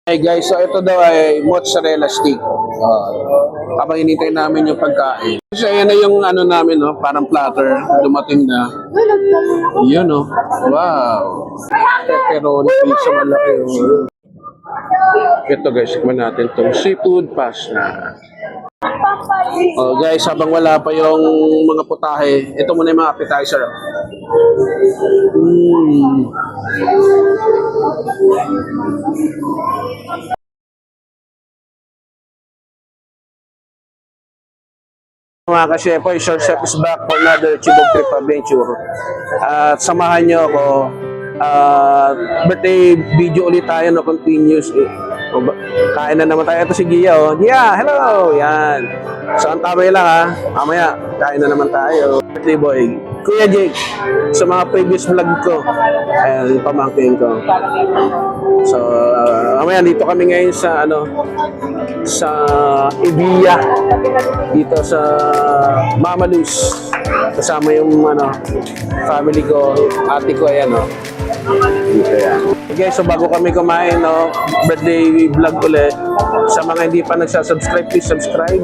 Hey guys, so ito daw ay mozzarella stick. Habang hinintay namin yung pagkain. So ayan na yung ano namin, no? Parang platter. Dumating na. Yun, no? Wow. Pepperoni pizza malaki. Oh. Ito guys, tikman natin itong seafood pasta. Oh guys, habang wala pa yung mga putahe, ito muna yung mga appetizer. Mga ka-shepoy, Short Chef is back for another Chibog Trip Adventure. At samahan nyo ako. Birthday video ulit tayo, no? Continuous. Kain na naman tayo. Ito si Gia, oh. Gia, hello! Yan. So, ang tabay lang, ha. Mamaya, kain na naman tayo. Birthday boy. Kuya Jake, sa mga previous vlog ko, ayan, yung pamangkin ko. So, mamaya, dito kami ngayon sa, sa Ibiya, dito sa Mama Luz. Kasama yung family ko, ate ko, ayan, dito yan. Okay, so bago kami kumain, birthday vlog ulit. Sa mga hindi pa nagsasubscribe, please subscribe.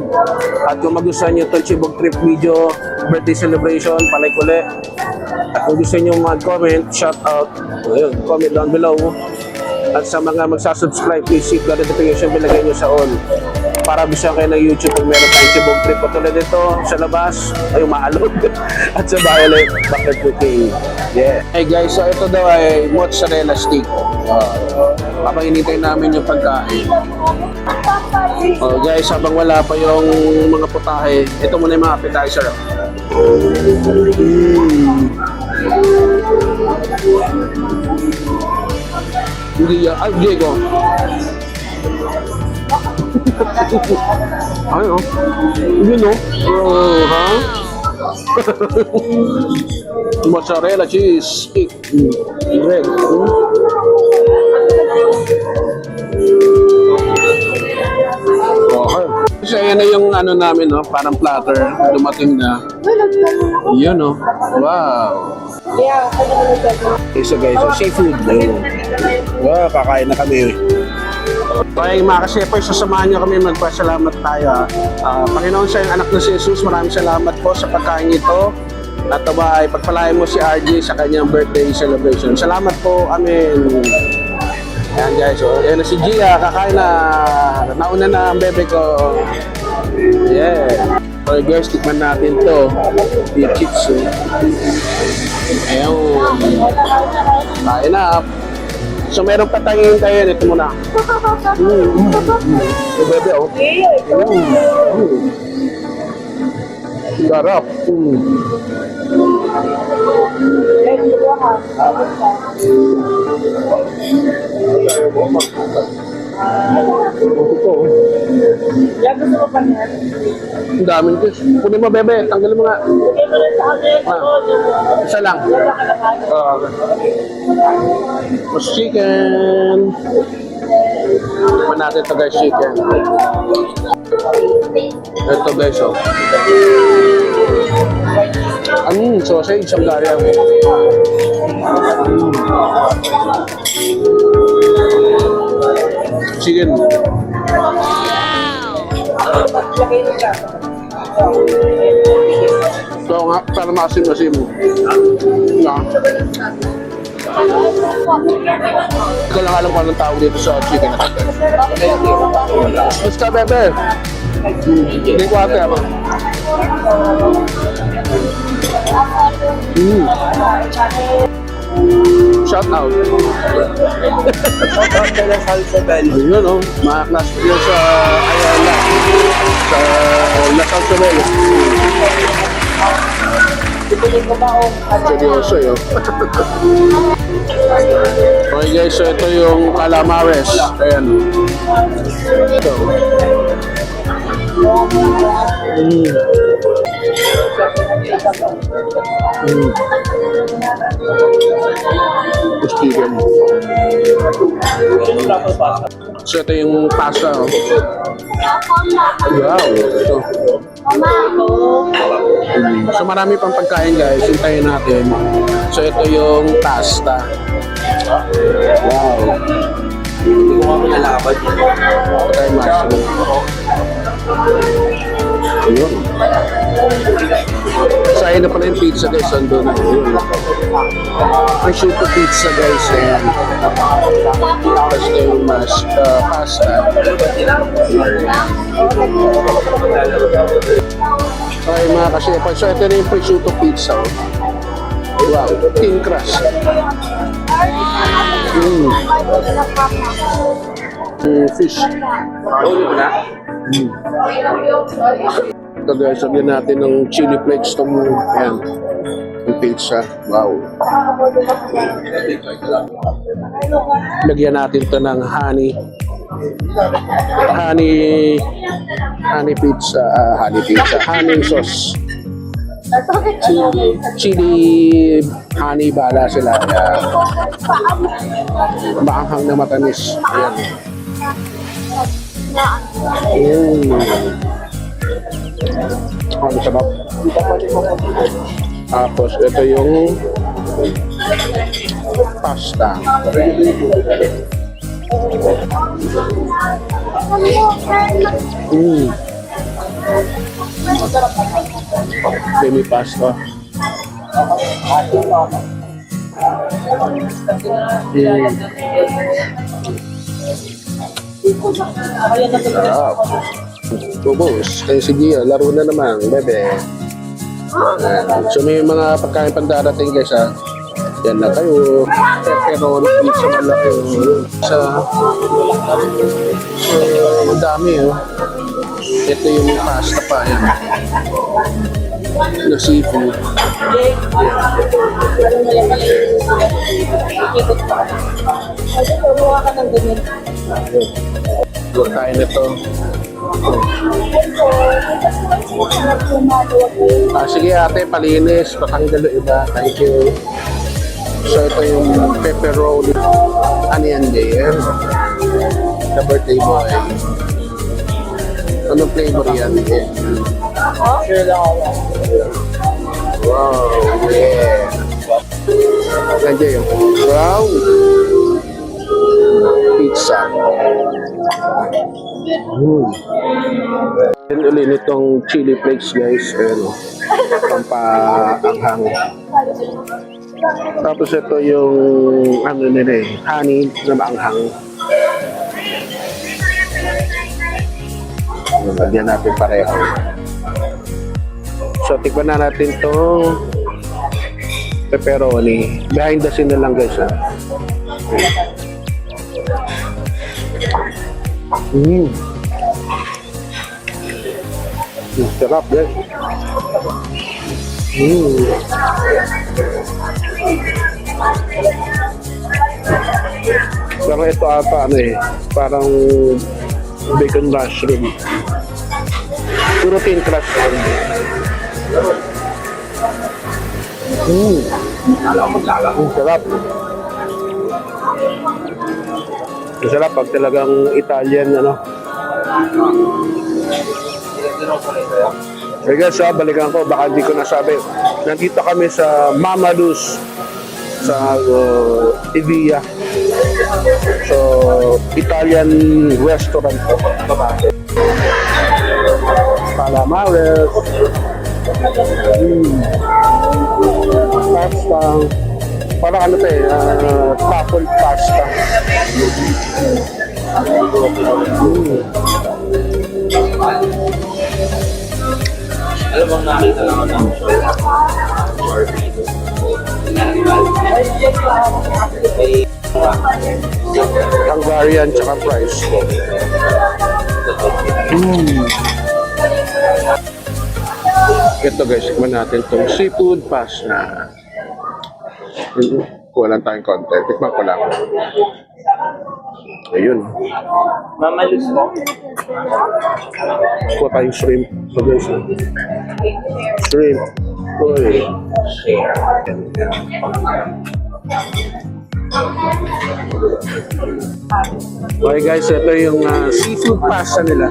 At kung magustuhan nyo itong Chibog Trip video, birthday celebration, palike ulit. At kung gusto nyo mag-comment, shout out, comment down below. At sa mga magsasubscribe, please hit the notification bell, lagay nyo sa all. Para bisa kayo ng YouTube kung meron tayong Chibog Trip. Patulad dito sa labas, ay umaalog. At sa Violet, Bucket Cooking. Yeah. Hey guys, so ito daw ay mozzarella stick. Habang hinintay namin yung pagkain. Oh guys, habang wala pa yung mga putahe, ito muna yung mga appetizer. Hindi yan. Ay, Diego. Ay, oh. Yun, oh. Oh, ha? Mozzarella cheese stick. Red. Okay. Kasi ayan na yung namin, parang platter. Dumating na. Yun, oh. Wow. Okay, so guys, seafood. Wow, kakain na kami. Okay, mga ka-shepoy, sasamahan nyo kami, magpasalamat tayo. Panginoon sa yung anak ng si Jesus, maraming salamat po sa pagkain ito. At ay pagpalain mo si RJ sa kanyang birthday celebration. Salamat po, amen. Ayan guys, so yan na si Gia, kakain na. Nauna na ang bebe ko. Yeah. Okay guys, tikman natin to. Yung chips. Ayan. Kain na. So meron pa tayong hintayin. Ito muna. Ito bebe, oh. Sarap. Ang daming fish. Kunin mo, bebe. Tanggalin mo nga. Isa lang. Mas chicken. Tikman natin ito guys, chicken. Ito guys, oh. Sausage, ang gaya. Chicken. So nga, para masim-masim. Ikaw lang alam kung anong tawag dito sa chicken. Basta bebe. Hindi ko ate ama. Shout out. Shout out kay Lasal Sobel. Ayun, oh. Mga class ko yun sa Ayala. Sa Lasal Sobel. Seryoso yun. Okay guys, so ito yung calamares. Ayan. Ito. Chicken. So ito yung pasta. Wow, ito. So marami pang pagkain guys, hintayin natin. So ito yung pasta. Wow. Hindi ko kami nalaban yun. Patay mushroom. Ayun. Sayang na pala yung pizza guys. Ando na. Ayun. Prosciutto pizza guys. Ayan. Tapos na yung pasta. Okay mga kasepal. So ito na yung prosciutto pizza. Oh. Wow. Thin crust. Fish. Ulo mo na? Ito guys, sabihin natin ng chili flakes itong yan, yung pizza. Wow. Lagyan natin ito ng honey sauce. Chili honey bala sila. Yan. Maanghang na matamis. Ayan. Ang sarap. Tapos ito yung pasta. Creamy pasta. Sarap. Ubus. Eh sige, laro na naman, bebe. So may mga pagkain pang darating guys ha. Yan na kayo. Pepperoni pizza malaki. Sa ang dami oh. Ito yung pasta pa yan. Na seafood. Kain ito. Sige ate, palinis, patanggal yung iba. Thank you. So ito yung pepperoni. Ano yan din? The birthday boy. Anong flavor yan? Sure lang ako. Wow, yeah. Nandiyan yung wow. Pizza. Then ulit nitong chili flakes guys. Ayan, pampaanghang. Tapos ito yung ano nila honey na maanghang. Lagyan natin pareho. So tikman na natin itong pepperoni. Behind the scene na lang guys ha. Sarap guys. Pero ito ata ano parang bacon mushroom. Puro thin crust. Sarap. Masarap pag talagang Italian ano. Okay guys, balikan ko, baka hindi ko nasabi. Nandito kami sa Mama Luz sa Evia. So, Italian restaurant po. Calamares. Pasta. Parang ano truffle pasta. Alam mo, nakita lang ako ng Hungarian tsaka fries. Ito guys, tikman natin itong seafood pasta. Kuha lang tayong content. Tikman ko lang. Ayun. Mamalus mo. Kuha tayong shrimp. So guys, shrimp. Uy. Okay guys, ito yung seafood pasta nila.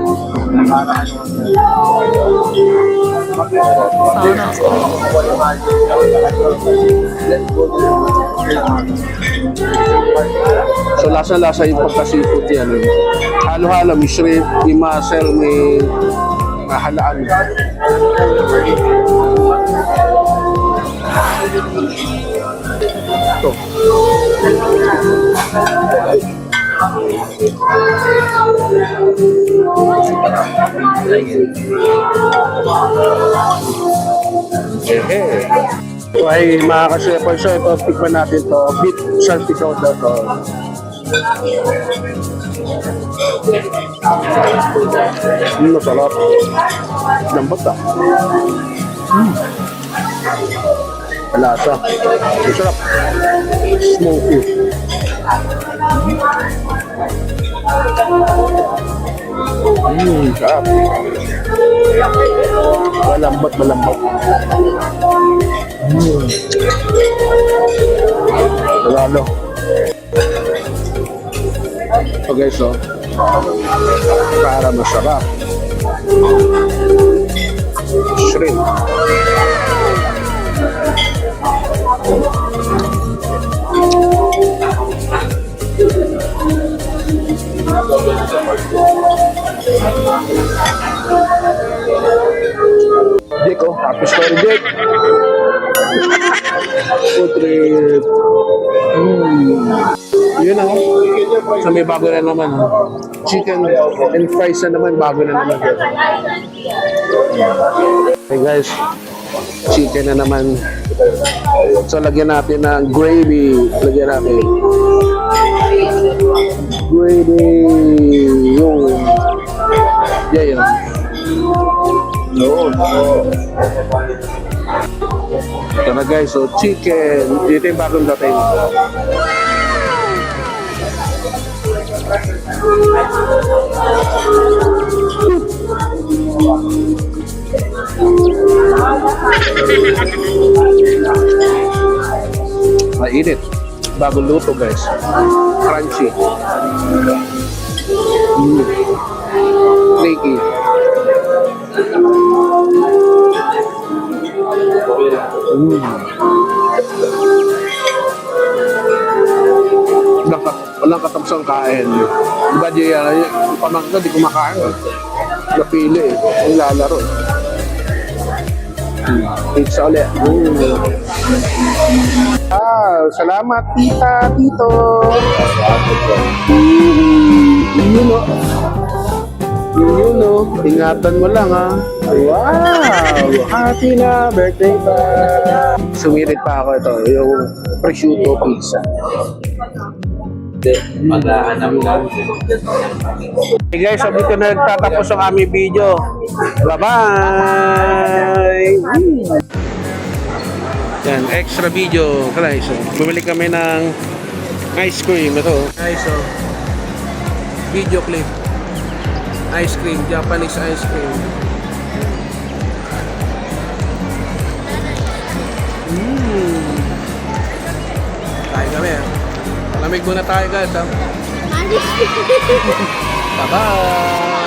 So lasa-lasa yung pagka-seafood yan. Halo-halo, may shrimp, may mussel, may halaan. Ito. So ay mga ka-shepherd, so ito, tikman natin to. Beef salpicón daw to. Masarap. Lambot ah. Malasa. Masarap. Smoky. Sarap. Malambot, malambot. Lalo. So guys, so, para masarap. Shrimp. Jake, oh, happy story, Jake. Food trip. Yun na, so may bago na naman, chicken and fries na naman, bago na naman. Hey guys, chicken na naman. So lagyan natin ng gravy. Lagyan natin gravy. Yung yan. Ito na guys, so chicken. Dito yung bagong dating. Mainit. Bagong luto guys. Crunchy. Flaky. Walang katapsang kain. Diba di yung pamangka di kumakain. Napili eh. Ang lalaro eh. Pizza ulit. Salamat tita, tito. Yun o. Yun o. Ingatan mo lang ha. Wow! Happy na birthday pa. Sumirit pa ako ito. Yung prosciutto pizza. Maghahanap lang. Hey guys, so dito na nagtatapos ang aming video. Bye-bye! Yan, extra video. Guys, so, bumili kami ng ice cream. Ito. Guys, so, video clip. Ice cream, Japanese ice cream. Kain kami. Lamig muna tayo guys. Bye-bye!